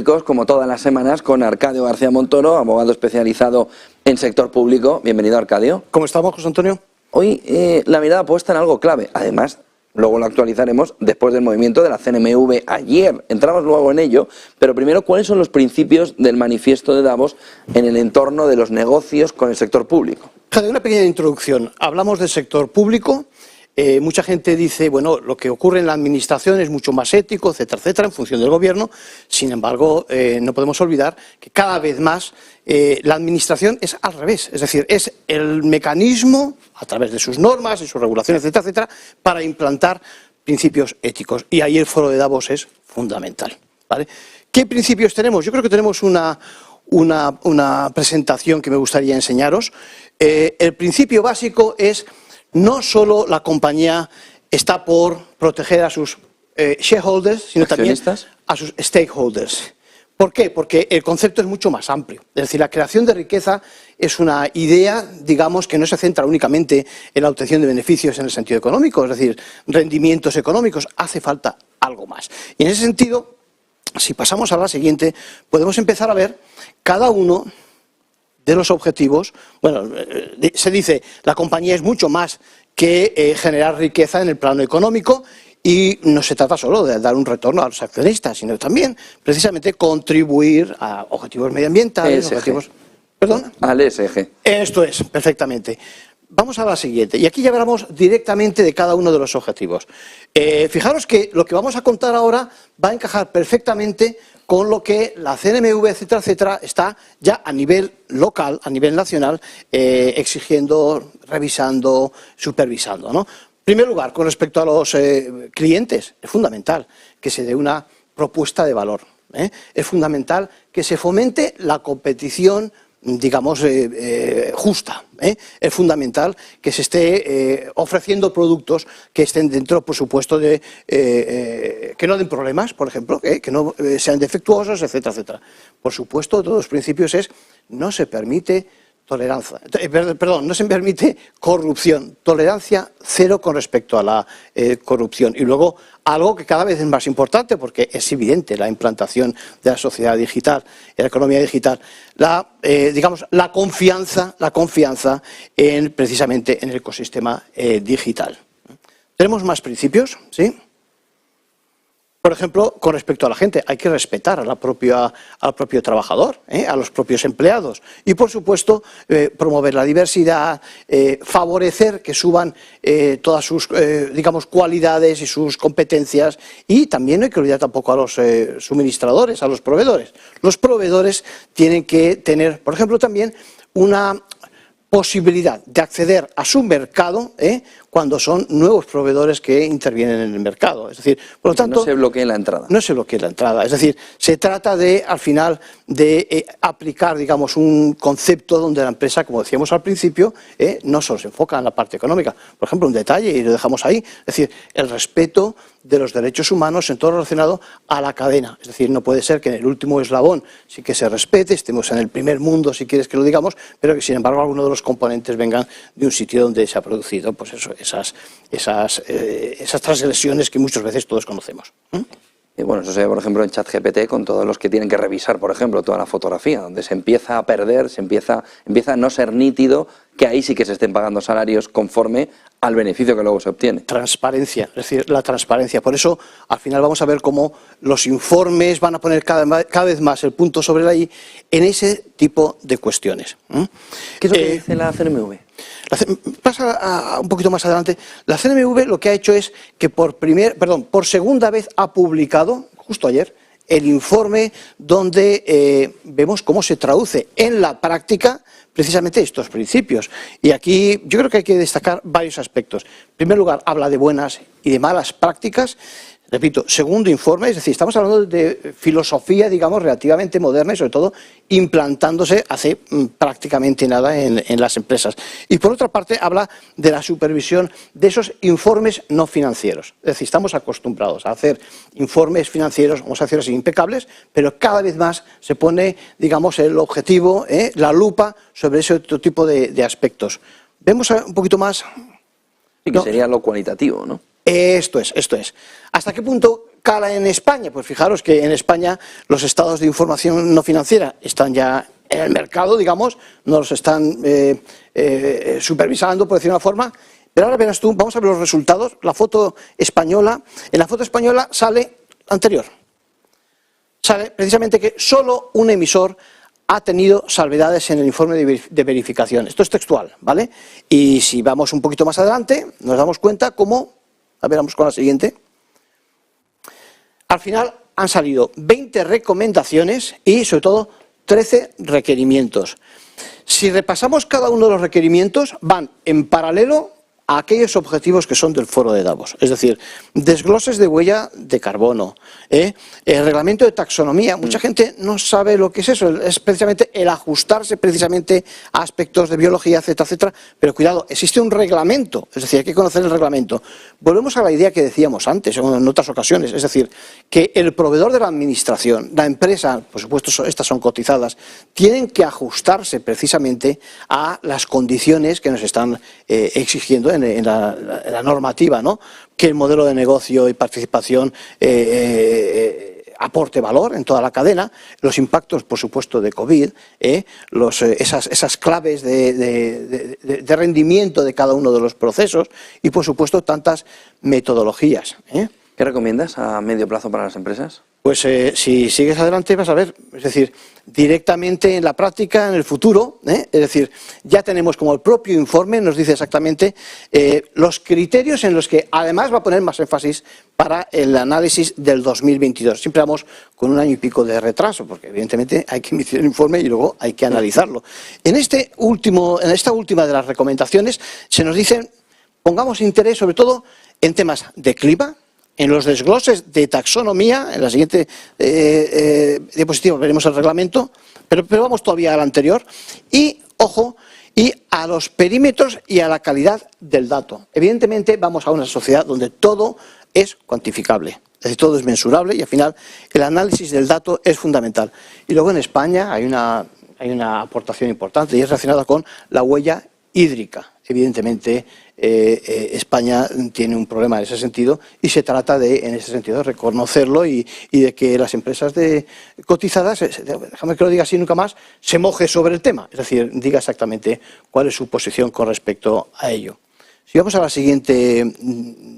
públicos, como todas las semanas, con Arcadio García Montoro, abogado especializado en sector público. Bienvenido, Arcadio. ¿Cómo estamos, José Antonio? Hoy la mirada puesta en algo clave. Además, luego lo actualizaremos después del movimiento de la CNMV ayer. Entramos luego en ello, pero primero, ¿cuáles son los principios del manifiesto de Davos en el entorno de los negocios con el sector público? Una pequeña introducción. Hablamos del sector público. Mucha gente dice, bueno, lo que ocurre en la administración es mucho más ético, etcétera, etcétera, en función del gobierno. Sin embargo, no podemos olvidar que cada vez más la administración es al revés. Es decir, es el mecanismo, a través de sus normas y sus regulaciones, etcétera, etcétera, para implantar principios éticos. Y ahí el foro de Davos es fundamental, ¿vale? ¿Qué principios tenemos? Yo creo que tenemos una presentación que me gustaría enseñaros. El principio básico es: no solo la compañía está por proteger a sus shareholders, sino también a sus stakeholders. ¿Por qué? Porque el concepto es mucho más amplio. Es decir, la creación de riqueza es una idea, digamos, que no se centra únicamente en la obtención de beneficios en el sentido económico, es decir, rendimientos económicos. Hace falta algo más. Y en ese sentido, si pasamos a la siguiente, podemos empezar a ver cada uno de los objetivos. Bueno, se dice, la compañía es mucho más que generar riqueza en el plano económico, y no se trata solo de dar un retorno a los accionistas, sino también precisamente contribuir a objetivos medioambientales, objetivos... ¿Perdón? Al ESG. Esto es, perfectamente. Vamos a la siguiente, y aquí ya hablamos directamente de cada uno de los objetivos. Fijaros que lo que vamos a contar ahora va a encajar perfectamente con lo que la CNMV, etcétera, etcétera, está ya a nivel local, a nivel nacional, exigiendo, revisando, supervisando, ¿no? En primer lugar, con respecto a los clientes, es fundamental que se dé una propuesta de valor. Es fundamental que se fomente la competición, digamos, justa. Es fundamental que se esté ofreciendo productos que estén dentro, por supuesto, de que no den problemas, por ejemplo, que no sean defectuosos, etcétera, etcétera. Por supuesto, todos los principios es: no se permite tolerancia, no se permite corrupción, tolerancia cero con respecto a la corrupción. Y luego, algo que cada vez es más importante, porque es evidente la implantación de la sociedad digital, de la economía digital, digamos, la confianza precisamente en el ecosistema digital. Tenemos más principios, ¿sí? Por ejemplo, con respecto a la gente, hay que respetar al propio trabajador, a los propios empleados. Y, por supuesto, promover la diversidad, favorecer que suban todas sus, digamos, cualidades y sus competencias. Y también no hay que olvidar tampoco a los suministradores, a los proveedores. Los proveedores tienen que tener, por ejemplo, también una posibilidad de acceder a su mercado cuando son nuevos proveedores que intervienen en el mercado. Es decir, por lo tanto, no se bloquee la entrada. No se bloquee la entrada. Es decir, se trata de, al final, de aplicar, digamos, un concepto donde la empresa, como decíamos al principio, no solo se enfoca en la parte económica. Por ejemplo, un detalle, y lo dejamos ahí, es decir, el respeto de los derechos humanos en todo lo relacionado a la cadena. Es decir, no puede ser que en el último eslabón sí que se respete, estemos en el primer mundo, si quieres que lo digamos, pero que, sin embargo, algunos de los componentes vengan de un sitio donde se ha producido, pues eso, esas transgresiones que muchas veces todos conocemos. Y bueno, eso se ve, por ejemplo, en ChatGPT, con todos los que tienen que revisar, por ejemplo, toda la fotografía, donde se empieza a perder, empieza a no ser nítido que ahí sí que se estén pagando salarios conforme al beneficio que luego se obtiene. Transparencia, es decir, la transparencia. Por eso, al final vamos a ver cómo los informes van a poner cada vez más el punto sobre la I en ese tipo de cuestiones. ¿Qué es lo que dice la CNMV? Pasa un poquito más adelante. La CNMV lo que ha hecho es que por segunda vez ha publicado, justo ayer, el informe donde vemos cómo se traduce en la práctica precisamente estos principios. Y aquí yo creo que hay que destacar varios aspectos. En primer lugar, habla de buenas y de malas prácticas. Repito, segundo informe, es decir, estamos hablando de filosofía, digamos, relativamente moderna y, sobre todo, implantándose hace prácticamente nada en las empresas. Y, por otra parte, habla de la supervisión de esos informes no financieros. Es decir, estamos acostumbrados a hacer informes financieros, vamos a decir así, impecables, pero cada vez más se pone, digamos, el objetivo, la lupa sobre ese otro tipo de aspectos. Vemos un poquito más... Sí, que sería lo cualitativo, ¿no? Esto es. ¿Hasta qué punto cala en España? Pues fijaros que en España los estados de información no financiera están ya en el mercado, digamos, no los están supervisando, por decir una forma. Pero ahora verás tú, vamos a ver los resultados. La foto española, en la foto española sale anterior. Sale precisamente que solo un emisor ha tenido salvedades en el informe de verificación. Esto es textual, ¿vale? Y si vamos un poquito más adelante, nos damos cuenta cómo, a ver, vamos con la siguiente. Al final han salido 20 recomendaciones y, sobre todo, 13 requerimientos. Si repasamos cada uno de los requerimientos, van en paralelo a aquellos objetivos que son del Foro de Davos, es decir, desgloses de huella de carbono, el reglamento de taxonomía. Mucha gente no sabe lo que es eso, es precisamente el ajustarse precisamente a aspectos de biología, etcétera, etcétera, pero cuidado, existe un reglamento, es decir, hay que conocer el reglamento. Volvemos a la idea que decíamos antes, en otras ocasiones, es decir, que el proveedor de la administración, la empresa, por supuesto estas son cotizadas, tienen que ajustarse precisamente a las condiciones que nos están exigiendo en la normativa, ¿no? Que el modelo de negocio y participación aporte valor en toda la cadena, los impactos, por supuesto, de COVID, esas claves de rendimiento de cada uno de los procesos y, por supuesto, tantas metodologías. ¿Qué recomiendas a medio plazo para las empresas? Pues si sigues adelante vas a ver, es decir, directamente en la práctica, en el futuro, es decir, ya tenemos como el propio informe nos dice exactamente los criterios en los que además va a poner más énfasis para el análisis del 2022. Siempre vamos con un año y pico de retraso, porque evidentemente hay que emitir el informe y luego hay que analizarlo. En esta última de las recomendaciones se nos dicen, pongamos interés sobre todo en temas de clima, en los desgloses de taxonomía. En la siguiente diapositiva veremos el reglamento, pero vamos todavía al anterior. Y, ojo, y a los perímetros y a la calidad del dato. Evidentemente vamos a una sociedad donde todo es cuantificable, es decir, todo es mensurable y al final el análisis del dato es fundamental. Y luego en España hay una aportación importante y es relacionada con la huella hídrica. Evidentemente España tiene un problema en ese sentido y se trata en ese sentido, de reconocerlo y de que las empresas cotizadas, déjame que lo diga así nunca más, se moje sobre el tema, es decir, diga exactamente cuál es su posición con respecto a ello. Si vamos a la siguiente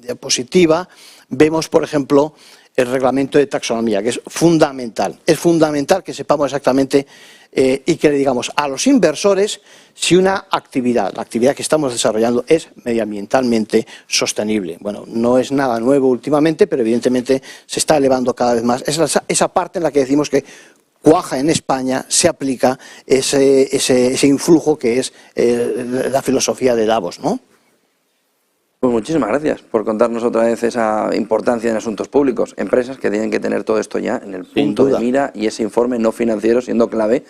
diapositiva, vemos, por ejemplo, el reglamento de taxonomía, que es fundamental. Es fundamental que sepamos exactamente y que le digamos a los inversores si una actividad, la actividad que estamos desarrollando, es medioambientalmente sostenible. Bueno, no es nada nuevo últimamente, pero evidentemente se está elevando cada vez más. Es esa parte en la que decimos que cuaja en España, se aplica ese influjo que es la filosofía de Davos, ¿no? Pues muchísimas gracias por contarnos otra vez esa importancia en asuntos públicos. Empresas que tienen que tener todo esto ya en el punto de mira y ese informe no financiero siendo clave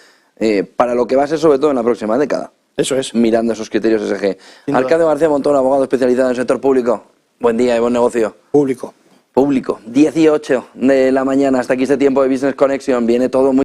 para lo que va a ser sobre todo en la próxima década. Eso es. Mirando esos criterios SG. Arcadio García Montón, abogado especializado en el sector público. Buen día y buen negocio. Público. 18 de la mañana. Hasta aquí este tiempo de Business Connection. Viene todo muy